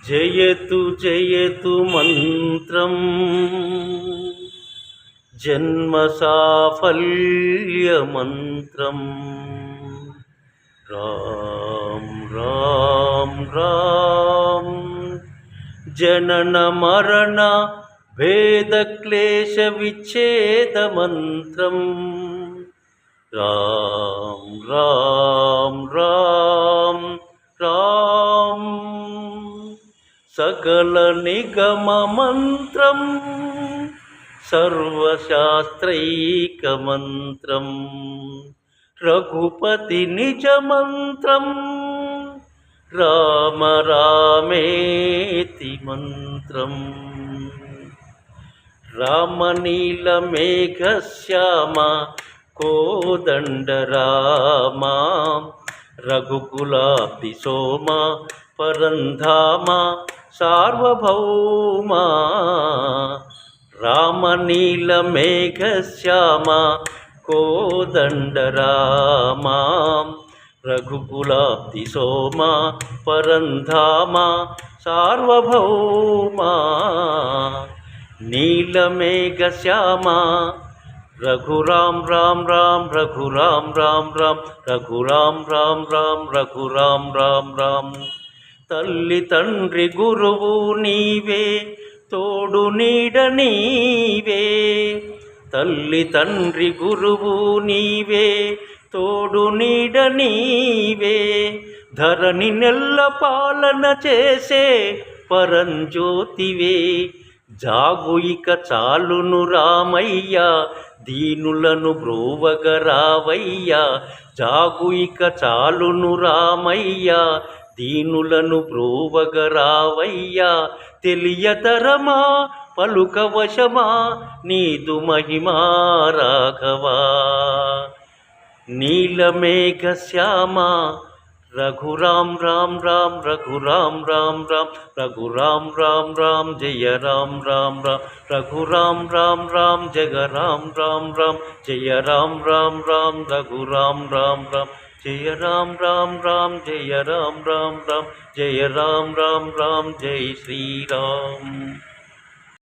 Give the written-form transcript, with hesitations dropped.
జయతు జయతు మంత్రం జన్మ సాఫల్య మంత్రం రామ్ రామ్ రామ్ జనన మరణ భేద క్లేశ విచ్ఛేద మంత్రం రామ్ రామ్ రామ్ రామ్ సకల నిగమ మంత్రం సర్వశాస్త్రైక మంత్రం రఘుపతి నిజ మంత్రం రామ రామేతి మంత్రం రామనీల మేఘ శ్యామ కోదండ రామ రఘుకులాబ్ది సోమ పరంధామ సార్వభౌమ రామనీల మేఘ శ్యామ కోదండ రామ రఘుకులాబ్ది సోమ పరంధామ సార్వభౌమ నీలమేఘ శ్యామ రఘురామ్ రామ్ రామ్ రఘురామ్ రామ్ రామ్ రఘురామ్ రామ్ రామ్ రఘురామ్ రామ్ రామ్ తల్లి తండ్రి గురువు నీవే తోడు నీడ నీవే తల్లి తండ్రి గురువు నీవే తోడు నీడ నీవే ధరణి నెల్ల పాలన చేసే పరంజ్యోతివే జాగు ఇక చాలును రామయ్య దీనులను బ్రోవగరావయ్య జాగు ఇక చాలును రామయ్య దీనులను బ్రోవగరావయ్య తెలియతరమా పలుకవశమా నీదు మహిమా రాఘవా నీలమేఘ శ్యామ రఘురామ్ రామ్ రామ్ రఘురామ్ రామ్ రామ్ రఘురామ్ రామ్ రామ్ జయ రామ్ రామ్ రామ్ రఘురామ్ రామ్ రామ్ జగ రామ్ రామ్ రామ్ జయ రామ్ రామ్ రామ్ రఘురామ్ రామ్ రామ్ జయ రామ్ రామ్ రామ్ జయ రామ్ రామ్ రామ్ జయ రామ్ రామ్ రామ్ జై శ్రీరామ్.